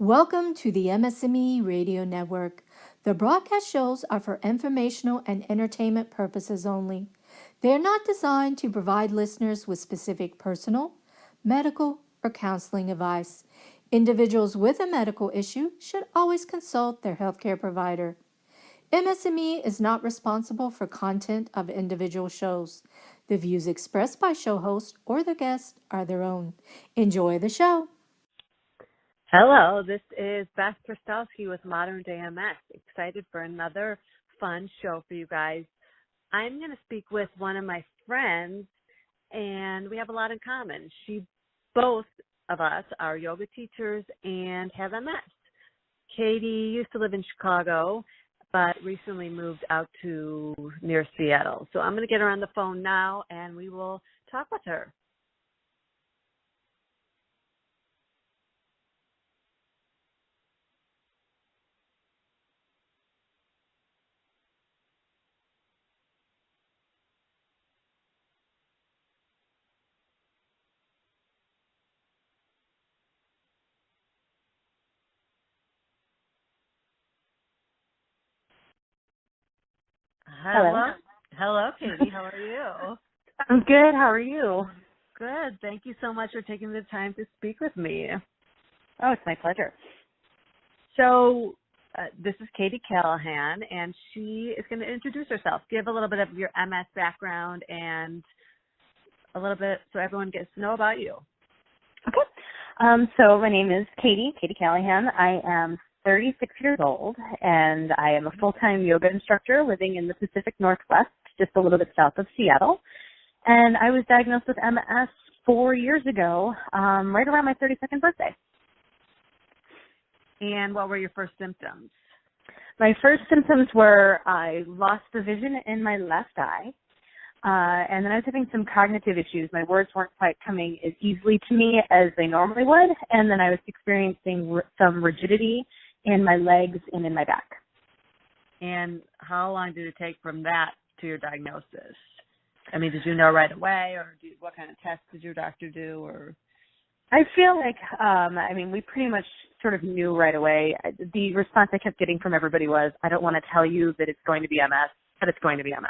Welcome to the MS&Me Radio Network. The broadcast shows are for informational and entertainment purposes only. They are not designed to provide listeners with specific personal, medical, or counseling advice. Individuals with a medical issue should always consult their healthcare provider. MS&Me is not responsible for content of individual shows. The views expressed by show hosts or their guests are their own. Enjoy the show. Hello, this is Beth Krastowski with Modern Day MS. Excited for another fun show for you guys. I'm going to speak with one of my friends, and we have a lot in common. Both of us are yoga teachers and have MS. Katie used to live in Chicago, but recently moved out to near Seattle. So I'm going to get her on the phone now, and we will talk with her. Hello. Hello, Katie. How are you? I'm good. How are you? Good. Thank you so much for taking the time to speak with me. Oh, it's my pleasure. So this is Katie Calihan, and she is going to introduce herself, give a little bit of your MS background, and a little bit so everyone gets to know about you. Okay. So my name is Katie Calihan. I am 36 years old, and I am a full-time yoga instructor living in the Pacific Northwest, just a little bit south of Seattle. And I was diagnosed with MS 4 years ago, right around my 32nd birthday. And what were your first symptoms? My first symptoms were I lost the vision in my left eye. And then I was having some cognitive issues. My words weren't quite coming as easily to me as they normally would. And then I was experiencing some rigidity in my legs and in my back. And how long did it take from that to your diagnosis? I mean, did you know right away, or what kind of tests did your doctor do? Or I feel like, we pretty much sort of knew right away. The response I kept getting from everybody was, I don't want to tell you that it's going to be MS, but it's going to be MS.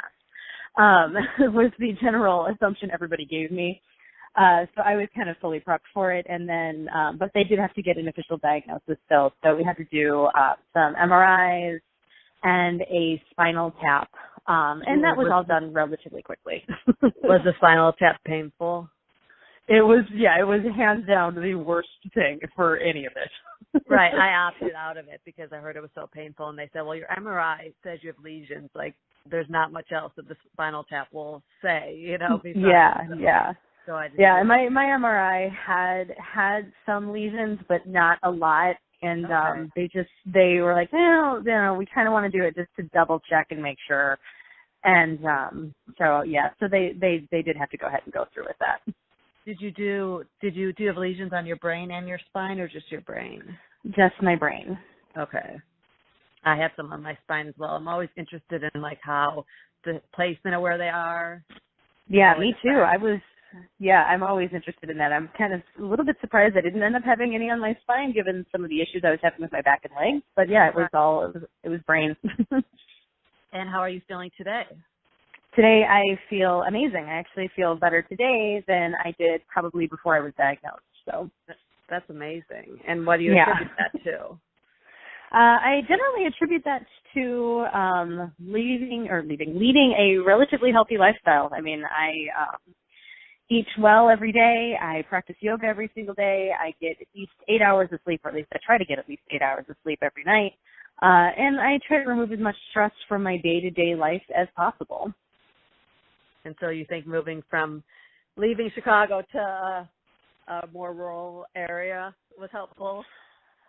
Was the general assumption everybody gave me. So I was kind of fully prepped for it. And then, but they did have to get an official diagnosis still. So we had to do some MRIs and a spinal tap. And that was all done relatively quickly. Was the spinal tap painful? It was hands down the worst thing for any of it. Right. I opted out of it because I heard it was so painful. And they said, well, your MRI says you have lesions. Like, there's not much else that the spinal tap will say, Yeah. So I didn't and my MRI had some lesions, but not a lot. And they were like, no, we kind of want to do it just to double check and make sure. And so they did have to go ahead and go through with that. Do you have lesions on your brain and your spine, or just your brain? Just my brain. Okay. I have some on my spine as well. I'm always interested in like how the placement of where they are. Yeah, me too. I'm always interested in that. I'm kind of a little bit surprised I didn't end up having any on my spine given some of the issues I was having with my back and legs. But yeah, it was brain. And how are you feeling today? Today I feel amazing. I actually feel better today than I did probably before I was diagnosed. So that's amazing. And what do you attribute that to? I generally attribute that to leading a relatively healthy lifestyle. I mean, I eat well every day. I practice yoga every single day. I get at least 8 hours of sleep, or at least I try to get at least 8 hours of sleep every night. And I try to remove as much stress from my day-to-day life as possible. And so you think from leaving Chicago to a more rural area was helpful?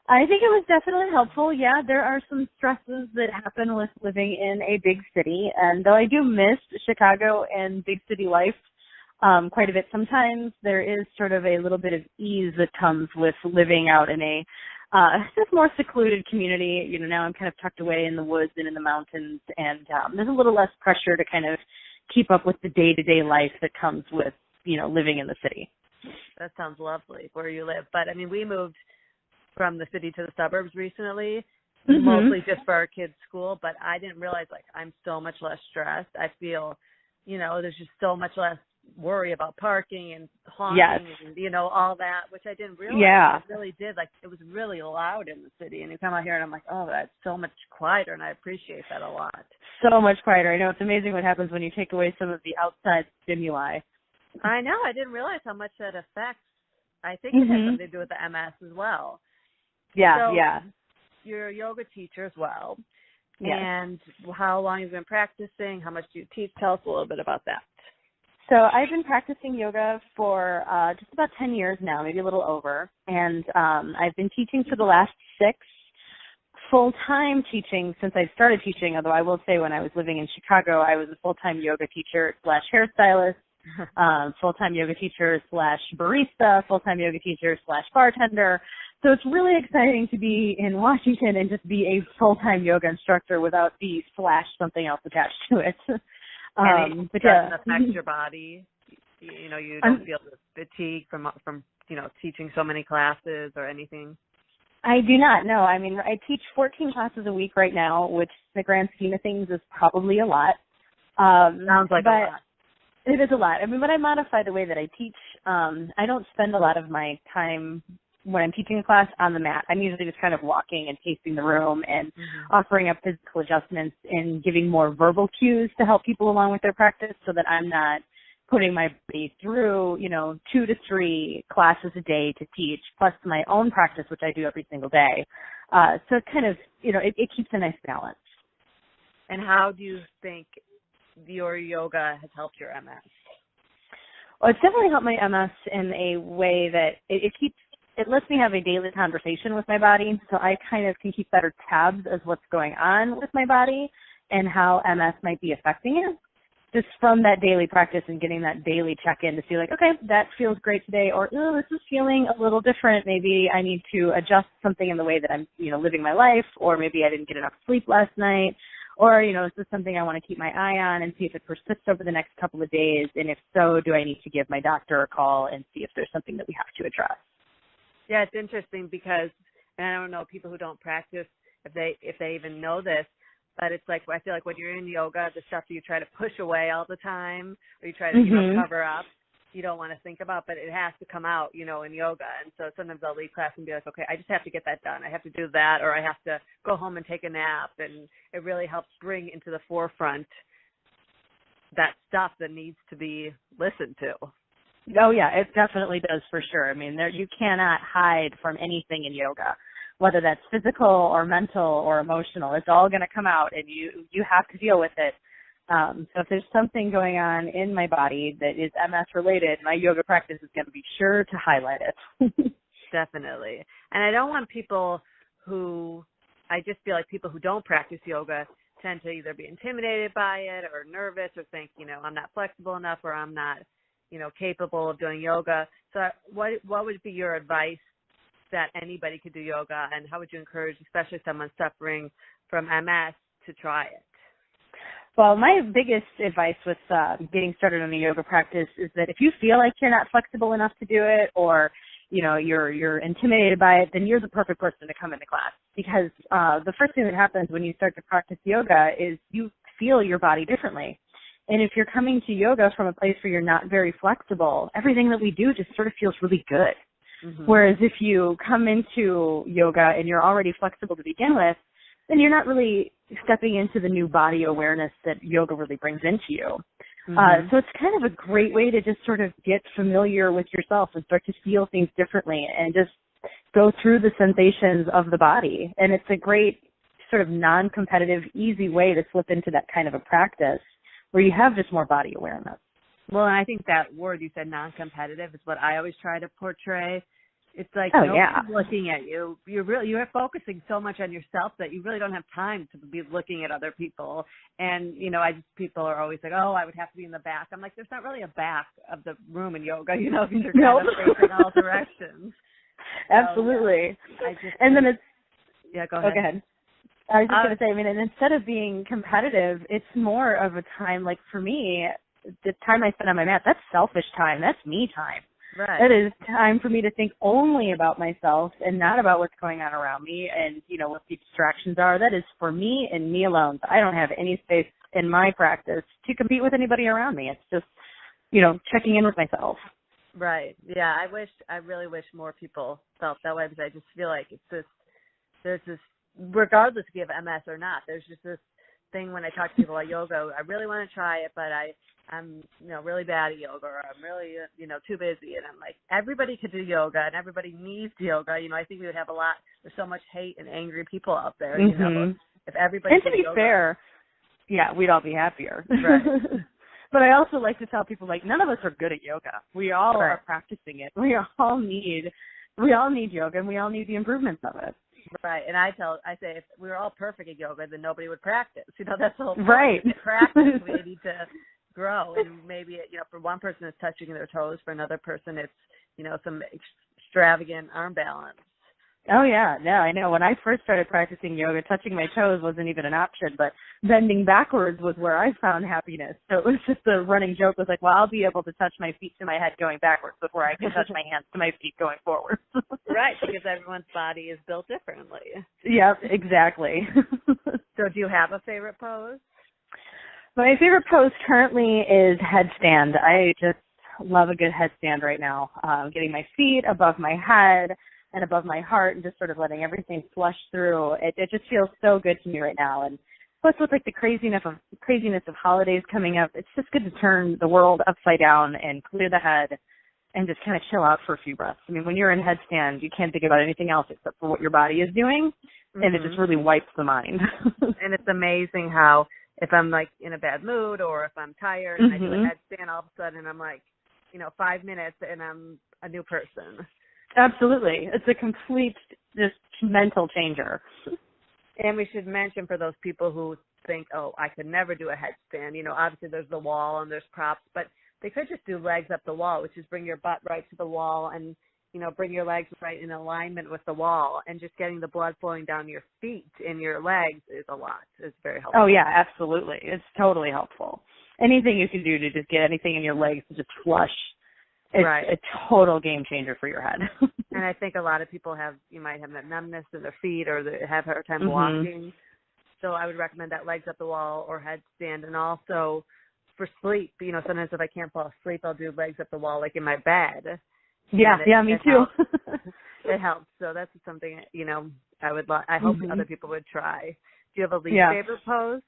I think it was definitely helpful. Yeah, there are some stresses that happen with living in a big city. And though I do miss Chicago and big city life quite a bit sometimes, there is sort of a little bit of ease that comes with living out in a just more secluded community. Now I'm kind of tucked away in the woods and in the mountains, and there's a little less pressure to kind of keep up with the day-to-day life that comes with, living in the city. That sounds lovely where you live. But, I mean, we moved from the city to the suburbs recently, Mm-hmm. mostly just for our kids' school, but I didn't realize, like, I'm so much less stressed. I feel, there's just so much less worry about parking and honking and, all that, which I didn't realize. Yeah. It really did. Like, it was really loud in the city, and you come out here and I'm like, oh, that's so much quieter, and I appreciate that a lot. So much quieter. I know, it's amazing what happens when you take away some of the outside stimuli. I know. I didn't realize how much that affects. I think it has something to do with the MS as well. Yeah, So, yeah. you're a yoga teacher as well. Yes. And how long have you been practicing? How much do you teach? Tell us a little bit about that. So I've been practicing yoga for just about 10 years now, maybe a little over. And I've been teaching for the last 6, full-time teaching since I started teaching, although I will say when I was living in Chicago, I was a full-time yoga teacher / hairstylist, full-time yoga teacher / barista, full-time yoga teacher / bartender. So it's really exciting to be in Washington and just be a full-time yoga instructor without the / something else attached to it. And it but doesn't affect your body. You don't feel the fatigue from teaching so many classes or anything. I do not. No, I mean, I teach 14 classes a week right now, which in the grand scheme of things is probably a lot. Sounds like a lot. It is a lot. I mean, when I modify the way that I teach, I don't spend a lot of my time when I'm teaching a class on the mat. I'm usually just kind of walking and pacing the room and offering up physical adjustments and giving more verbal cues to help people along with their practice so that I'm not putting my body through, 2 to 3 classes a day to teach, plus my own practice, which I do every single day. So it kind of, it keeps a nice balance. And how do you think your yoga has helped your MS? Well, it's definitely helped my MS in a way that it lets me have a daily conversation with my body, so I kind of can keep better tabs of what's going on with my body and how MS might be affecting it. Just from that daily practice and getting that daily check-in to see like, okay, that feels great today, or this is feeling a little different. Maybe I need to adjust something in the way that I'm, living my life, or maybe I didn't get enough sleep last night, or, is this something I want to keep my eye on and see if it persists over the next couple of days, and if so, do I need to give my doctor a call and see if there's something that we have to address? Yeah, it's interesting because, and I don't know people who don't practice if they even know this, but it's like I feel like when you're in yoga, the stuff you try to push away all the time, or you try to cover up, you don't want to think about, but it has to come out, in yoga. And so sometimes I'll leave class and be like, okay, I just have to get that done. I have to do that, or I have to go home and take a nap. And it really helps bring into the forefront that stuff that needs to be listened to. Oh, yeah, it definitely does for sure. I mean, you cannot hide from anything in yoga, whether that's physical or mental or emotional. It's all going to come out, and you have to deal with it. So if there's something going on in my body that is MS related, my yoga practice is going to be sure to highlight it. Definitely. And I don't want I just feel like people who don't practice yoga tend to either be intimidated by it or nervous or think, I'm not flexible enough or I'm not, capable of doing yoga. So what would be your advice that anybody could do yoga, and how would you encourage, especially someone suffering from MS, to try it? Well, my biggest advice with getting started on a yoga practice is that if you feel like you're not flexible enough to do it, or you're intimidated by it, then you're the perfect person to come into class, because the first thing that happens when you start to practice yoga is you feel your body differently. And if you're coming to yoga from a place where you're not very flexible, everything that we do just sort of feels really good. Whereas if you come into yoga and you're already flexible to begin with, then you're not really stepping into the new body awareness that yoga really brings into you. So it's kind of a great way to just sort of get familiar with yourself and start to feel things differently and just go through the sensations of the body. And it's a great sort of non-competitive, easy way to slip into that kind of a practice where you have just more body awareness. Well, and I think that word you said, non-competitive, is what I always try to portray. It's like nobody's looking at you. You're focusing so much on yourself that you really don't have time to be looking at other people. And people are always like, oh, I would have to be in the back. I'm like, there's not really a back of the room in yoga, because you're kind of facing all directions. Absolutely. So, and then it's go ahead. Go ahead. I was just going to say, I mean, and instead of being competitive, it's more of a time, like for me, the time I spend on my mat, that's selfish time. That's me time. Right. It is time for me to think only about myself and not about what's going on around me and, what the distractions are. That is for me and me alone. I don't have any space in my practice to compete with anybody around me. It's just, checking in with myself. Right. Yeah. I really wish more people felt that way, because I just feel like there's this, regardless if you have MS or not, there's just this thing when I talk to people about yoga. I really want to try it, but I'm really bad at yoga, or I'm really too busy, and I'm like, everybody could do yoga and everybody needs yoga. I think we would have there's so much hate and angry people out there. If everybody and to did be yoga, fair, yeah, we'd all be happier. right. But I also like to tell people, none of us are good at yoga. We all Right. are practicing it. We all need yoga, and we all need the improvements of it. Right, and I say if we were all perfect at yoga, then nobody would practice. That's the whole point. Right. To practice, we need to grow, and maybe for one person it's touching their toes, for another person it's some extravagant arm balance. Oh yeah, no, I know. When I first started practicing yoga, touching my toes wasn't even an option, but bending backwards was where I found happiness. So it was just a running joke. It was like, well, I'll be able to touch my feet to my head going backwards before I can touch my hands to my feet going forward. Right, because everyone's body is built differently. Yep, exactly. So do you have a favorite pose? My favorite pose currently is headstand. I just love a good headstand right now. Getting my feet above my head and above my heart, and just sort of letting everything flush through. It just feels so good to me right now. And plus, with the craziness of holidays coming up, it's just good to turn the world upside down and clear the head and just kind of chill out for a few breaths. I mean, when you're in headstand, you can't think about anything else except for what your body is doing, and it just really wipes the mind. And it's amazing how if I'm in a bad mood, or if I'm tired and I do a headstand, all of a sudden I'm 5 minutes and I'm a new person. Absolutely. It's a complete just mental changer. And we should mention, for those people who think, oh, I could never do a headstand, obviously there's the wall and there's props, but they could just do legs up the wall, which is bring your butt right to the wall and, bring your legs right in alignment with the wall, and just getting the blood flowing down your feet and your legs is a lot. It's very helpful. Oh, yeah, absolutely. It's totally helpful. Anything you can do to just get anything in your legs to just flush, it's a total game changer for your head. And I think a lot of people might have that numbness in their feet, or they have a hard time walking. So I would recommend that legs up the wall or headstand. And also for sleep, sometimes if I can't fall asleep, I'll do legs up the wall, like in my bed. Yeah, me too. It helps. So that's something, I hope other people would try. Do you have a least favorite pose?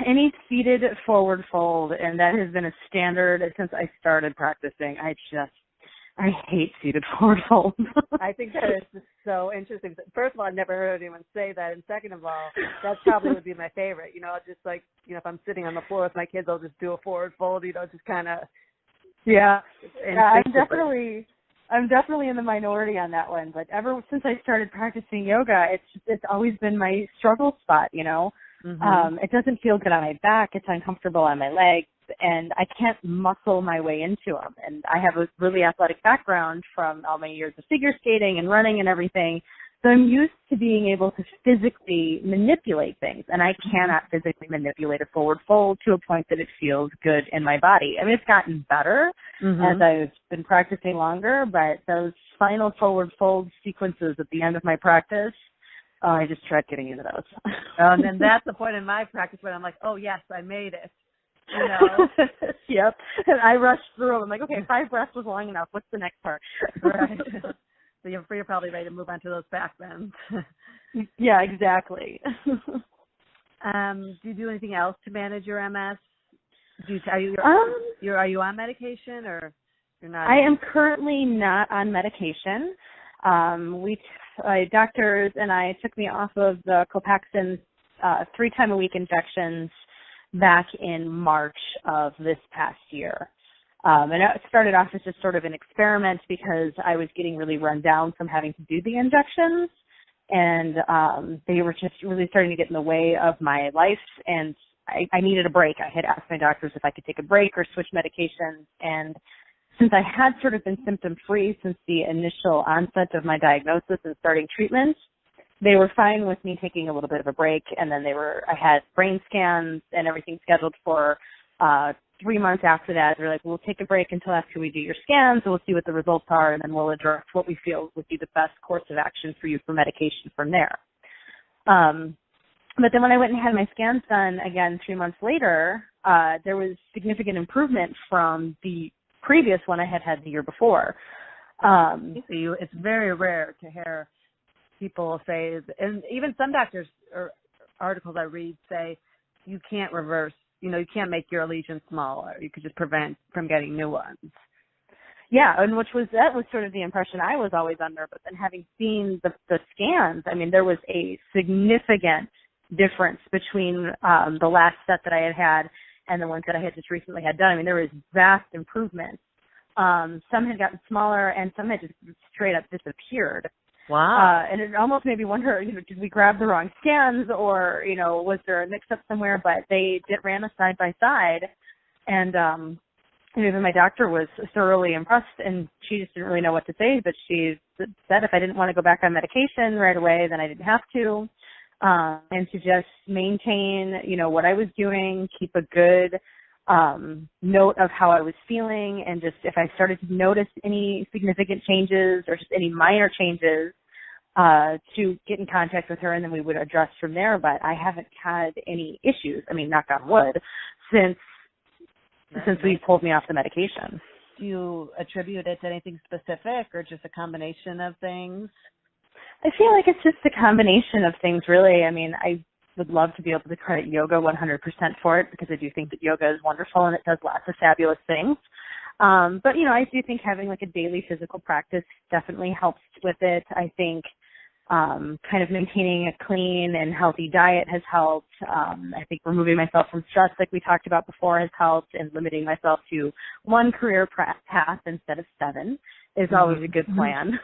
Any seated forward fold, and that has been a standard since I started practicing. I hate seated forward folds. I think that is just so interesting. First of all, I've never heard anyone say that, and second of all, that probably would be my favorite. Just if I'm sitting on the floor with my kids, I'll just do a forward fold. Just kind of. Yeah, I'm definitely in the minority on that one. But ever since I started practicing yoga, it's always been my struggle spot. It doesn't feel good on my back. It's uncomfortable on my legs, and I can't muscle my way into them. And I have a really athletic background from all my years of figure skating and running and everything. So I'm used to being able to physically manipulate things, and I cannot physically manipulate a forward fold to a point that it feels good in my body. I mean, it's gotten better as I've been practicing longer, but those final forward fold sequences at the end of my practice, I just tried getting into those. And then that's the point in my practice when I'm like, oh, yes, I made it. Yep. And I rushed through them. I'm like, okay, 5 breaths was long enough. What's the next part? Right. So you're probably ready to move on to those back bends. Yeah, exactly. Do you do anything else to manage your MS? Are you on medication, or you're not? I am currently not on medication. Doctors and I took me off of the Copaxone 3-time-a-week injections back in March of this past year. And it started off as just sort of an experiment because I was getting really run down from having to do the injections, and they were just really starting to get in the way of my life, and I needed a break. I had asked my doctors if I could take a break or switch medications, and since I had sort of been symptom-free since the initial onset of my diagnosis and starting treatment, they were fine with me taking a little bit of a break, and then I had brain scans and everything scheduled for 3 months after that, they're like, we'll take a break until after we do your scans, and we'll see what the results are, and then we'll address what we feel would be the best course of action for you for medication from there. But then when I went and had my scans done again 3 months later, there was significant improvement from the previous one I had had the year before. It's very rare to hear people say, and even some doctors or articles I read say, you can't reverse, you can't make your lesions smaller. You could just prevent from getting new ones. Yeah, and that was sort of the impression I was always under. But then having seen the scans, I mean, there was a significant difference between the last set that I had had and the ones that I had just recently had done. I mean, there was vast improvement. Some had gotten smaller, and some had just straight up disappeared. Wow. And it almost made me wonder, did we grab the wrong scans, or, was there a mix-up somewhere? But they ran us side by side, and even my doctor was thoroughly impressed, and she just didn't really know what to say, but she said if I didn't want to go back on medication right away, then I didn't have to, and to just maintain, what I was doing, keep a good note of how I was feeling, and just if I started to notice any significant changes or just any minor changes, to get in contact with her, and then we would address from there. But I haven't had any issues, I mean, knock on wood, since we pulled me off the medication. Do you attribute it to anything specific or just a combination of things? I feel like it's just a combination of things, really. I mean, I would love to be able to credit yoga 100% for it, because I do think that yoga is wonderful and it does lots of fabulous things. But, I do think having like a daily physical practice definitely helps with it. I think kind of maintaining a clean and healthy diet has helped. I think removing myself from stress, like we talked about before, has helped, and limiting myself to one career path instead of 7 is always a good plan.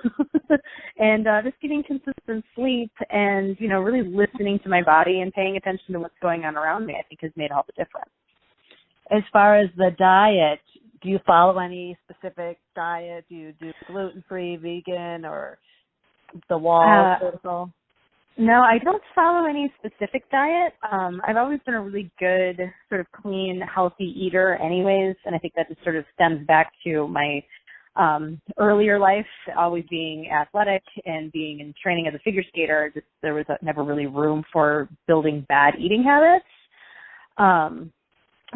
And just getting consistent sleep and, really listening to my body and paying attention to what's going on around me, I think has made all the difference. As far as the diet, do you follow any specific diet? Do you do gluten-free, vegan, or the wall protocol? No, I don't follow any specific diet. I've always been a really good sort of clean, healthy eater anyways, and I think that just sort of stems back to my earlier life, always being athletic and being in training as a figure skater. There was never really room for building bad eating habits.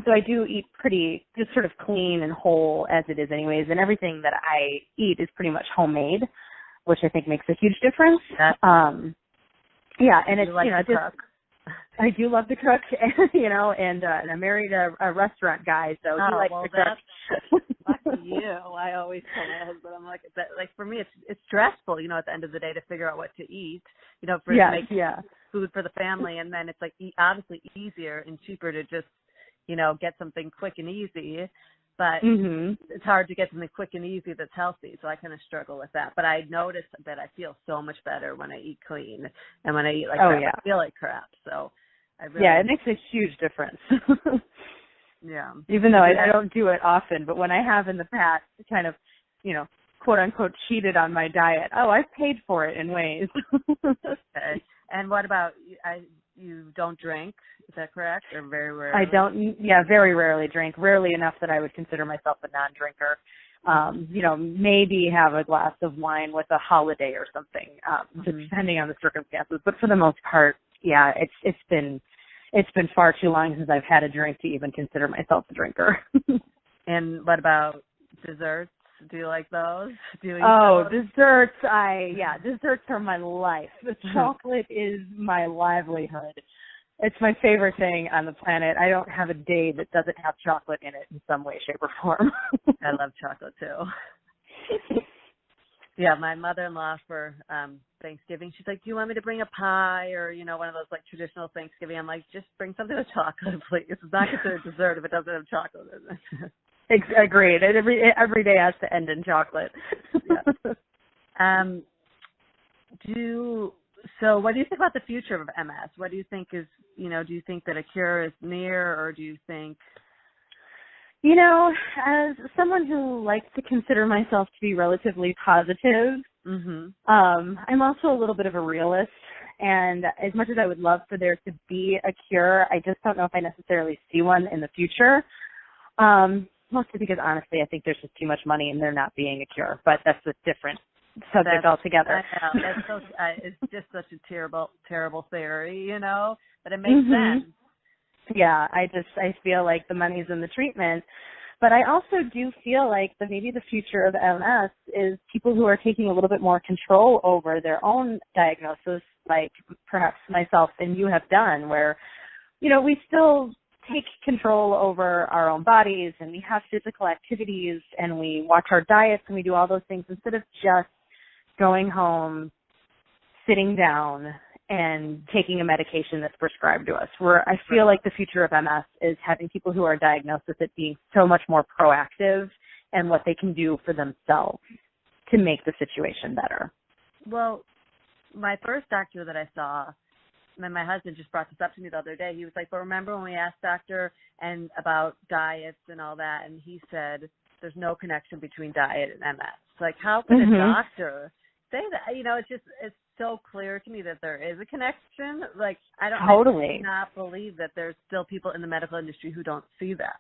So I do eat pretty just sort of clean and whole as it is anyways, and everything that I eat is pretty much homemade, which I think makes a huge difference. Yeah, and it's, I do love to cook, and I married a restaurant guy, so he likes to cook. Lucky you. I always tell my husband, I'm like, for me, it's stressful, at the end of the day to figure out what to eat, to make food for the family, and then it's like obviously easier and cheaper to just, get something quick and easy. But it's hard to get something quick and easy that's healthy, so I kind of struggle with that. But I notice that I feel so much better when I eat clean, and when I eat like crap, I feel like crap. So it makes a huge difference. Yeah. Even though I don't do it often, but when I have in the past, kind of, quote unquote, cheated on my diet. I've paid for it in ways. Okay. And what about you? Don't drink? Is that correct? Or very rarely? I don't. Yeah, very rarely drink. Rarely enough that I would consider myself a non-drinker. Maybe have a glass of wine with a holiday or something, depending on the circumstances. But for the most part, it's been far too long since I've had a drink to even consider myself a drinker. And what about desserts? Do you like those? Do you eat those? Desserts. Desserts are my life. The chocolate is my livelihood. It's my favorite thing on the planet. I don't have a day that doesn't have chocolate in it in some way, shape, or form. I love chocolate too. Yeah, my mother-in-law for Thanksgiving, she's like, do you want me to bring a pie or, one of those like traditional Thanksgiving? I'm like, just bring something with chocolate, please. It's not considered dessert if it doesn't have chocolate in it. Agreed. Every day has to end in chocolate. Yeah. So what do you think about the future of MS? What do you think is, do you think that a cure is near, or do you think? As someone who likes to consider myself to be relatively positive, I'm also a little bit of a realist. And as much as I would love for there to be a cure, I just don't know if I necessarily see one in the future. Mostly because honestly, I think there's just too much money and they're not being a cure. But that's a different subject altogether. I know. That's so, it's just such a terrible theory, you know, but it makes sense. Yeah, I feel like the money's in the treatment. But I also do feel like maybe the future of MS is people who are taking a little bit more control over their own diagnosis, like perhaps myself and you have done, where, you know, we still take control over our own bodies and we have physical activities and we watch our diets and we do all those things instead of just going home, sitting down, and taking a medication that's prescribed to us. Where I feel like the future of MS is having people who are diagnosed with it being so much more proactive and what they can do for themselves to make the situation better. Well, my first doctor that I saw, and my husband just brought this up to me the other day. He was like, but remember when we asked doctor and about diets and all that, and he said there's no connection between diet and MS. Like, how could a doctor say that? You know, it's so clear to me that there is a connection. Like, I cannot believe that there's still people in the medical industry who don't see that.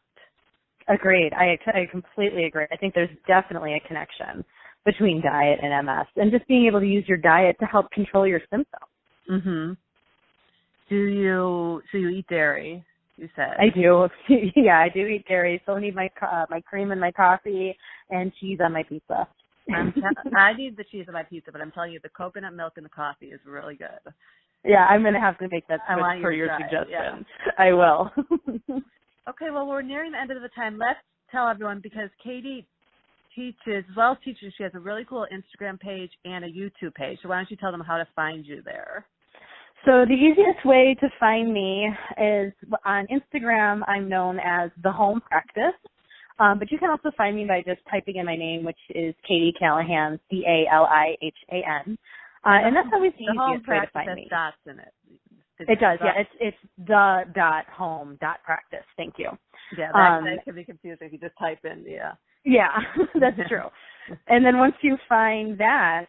Agreed. I completely agree. I think there's definitely a connection between diet and MS, and just being able to use your diet to help control your symptoms. So you eat dairy, you said? I do. Yeah, I do eat dairy. Still need my cream in my coffee and cheese on my pizza. I need the cheese on my pizza, but I'm telling you, the coconut milk in the coffee is really good. Yeah, I'm going to have to make that switch per your suggestion. Yeah. I will. Okay, well, we're nearing the end of the time. Let's tell everyone, because Katie teaches, as well as teaching, she has a really cool Instagram page and a YouTube page. So why don't you tell them how to find you there? So the easiest way to find me is on Instagram. I'm known as The Home Practice. But you can also find me by just typing in my name, which is Katie Calihan, Calihan. And that's always the easiest way to find me. Dots in it. It does, yeah. It's the.home.practice. Thank you. Yeah, that can be confusing if you just type in, Yeah, that's true. And then once you find that,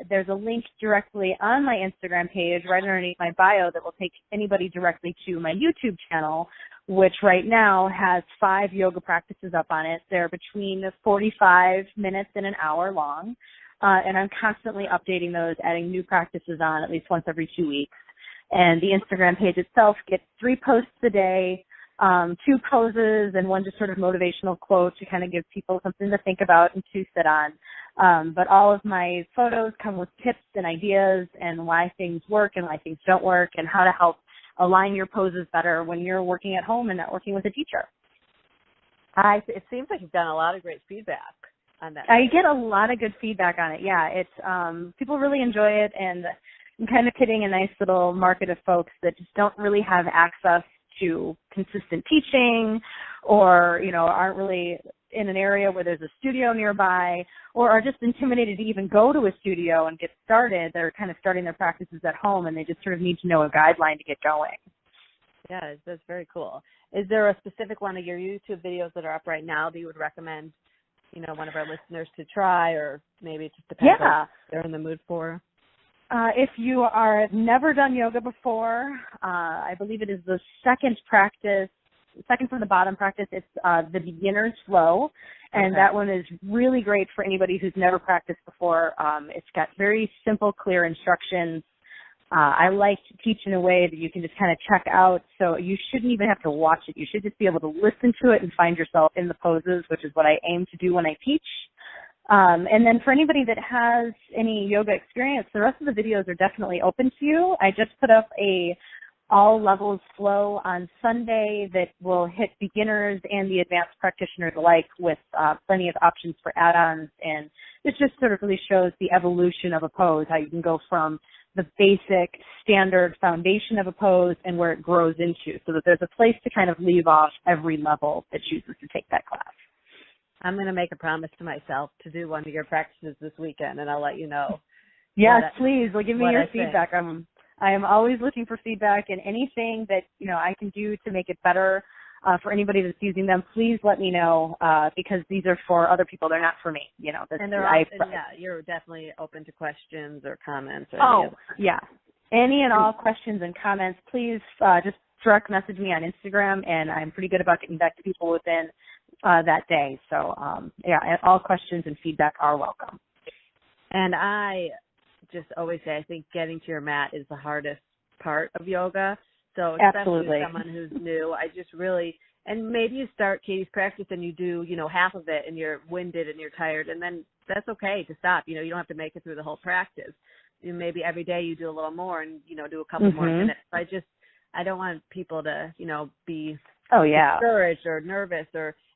there's a link directly on my Instagram page right underneath my bio that will take anybody directly to my YouTube channel, which right now has 5 yoga practices up on it. They're between 45 minutes and an hour long, and I'm constantly updating those, adding new practices on at least once every 2 weeks. And the Instagram page itself gets 3 posts a day, 2 poses, and 1 just sort of motivational quote to kind of give people something to think about and to sit on. But all of my photos come with tips and ideas and why things work and why things don't work and how to help align your poses better when you're working at home and not working with a teacher. It seems like you've done a lot of great feedback on that. I get a lot of good feedback on it. Yeah, it's people really enjoy it, and I'm kind of hitting a nice little market of folks that just don't really have access to consistent teaching, or aren't really in an area where there's a studio nearby, or are just intimidated to even go to a studio and get started. They're kind of starting their practices at home, and they just sort of need to know a guideline to get going. Yeah, that's very cool. Is there a specific one of your YouTube videos that are up right now that you would recommend, one of our listeners to try, or maybe it just depends on what they're in the mood for? If you are never done yoga before, I believe it is the second from the bottom practice. It's the beginner's flow, and that one is really great for anybody who's never practiced before. It's got very simple, clear instructions. I like to teach in a way that you can just kind of check out, so you shouldn't even have to watch it. You should just be able to listen to it and find yourself in the poses, which is what I aim to do when I teach. And then for anybody that has any yoga experience, the rest of the videos are definitely open to you. I just put up a all levels flow on Sunday that will hit beginners and the advanced practitioners alike, with plenty of options for add-ons. And this just sort of really shows the evolution of a pose, how you can go from the basic standard foundation of a pose and where it grows into, so that there's a place to kind of leave off every level that chooses to take that class. I'm going to make a promise to myself to do one of your practices this weekend, and I'll let you know. Yes, please. Well, give me your feedback. I am always looking for feedback, and anything that I can do to make it better for anybody that's using them, please let me know, because these are for other people. They're not for me. And you're definitely open to questions or comments. Yeah. Any and all questions and comments, please just direct message me on Instagram, and I'm pretty good about getting back to people within that day. So, yeah, all questions and feedback are welcome. And I just always say, I think getting to your mat is the hardest part of yoga. So especially Absolutely. someone who's new, I just really, and maybe you start Katie's practice and you do, half of it and you're winded and you're tired, and then that's okay to stop. You don't have to make it through the whole practice. Maybe every day you do a little more and, do a couple more minutes. I don't want people to, be discouraged or nervous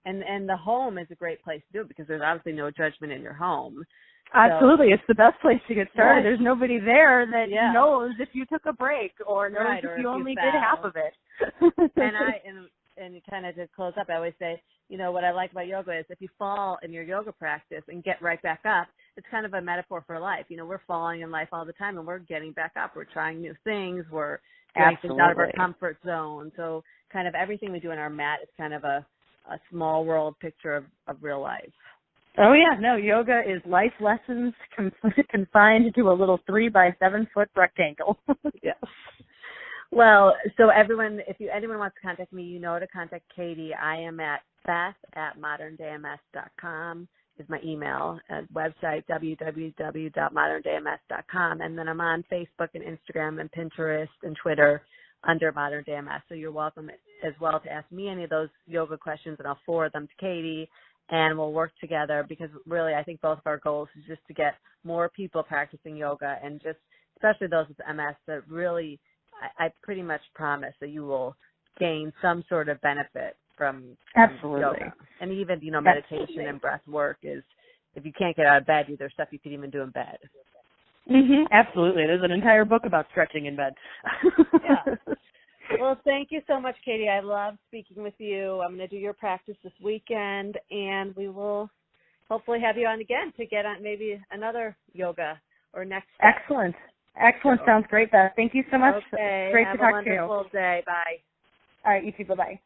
and the home is a great place to do it because there's obviously no judgment in your home. Absolutely. It's the best place to get started. Right. There's nobody there that knows if you took a break or knows if you only did half of it. And kind of to close up, I always say, what I like about yoga is if you fall in your yoga practice and get right back up, it's kind of a metaphor for life. We're falling in life all the time and we're getting back up. We're trying new things. We're doing things out of our comfort zone. So kind of everything we do in our mat is kind of a small world picture of real life. Oh, yeah. No, yoga is life lessons confined to a little 3 by 7 foot rectangle. Yes. Well, so everyone, if anyone wants to contact me, you know to contact Katie. I am at beth@moderndays.com is my email, website www.moderndays.com, and then I'm on Facebook and Instagram and Pinterest and Twitter under Modern Day MS. So you're welcome as well to ask me any of those yoga questions, and I'll forward them to Katie, and we'll work together because really I think both of our goals is just to get more people practicing yoga, and just especially those with MS that really I pretty much promise that you will gain some sort of benefit from yoga. And even, meditation and breath work is, if you can't get out of bed, there's stuff you could even do in bed. Absolutely. There's an entire book about stretching in bed. Yeah. Well, thank you so much, Katie. I love speaking with you. I'm going to do your practice this weekend, and we will hopefully have you on again to get on maybe another yoga or next step. Excellent. Sounds great, Beth. Thank you so much. Okay. Great to talk to you. Have a wonderful day. Bye. All right. You too. Bye-bye.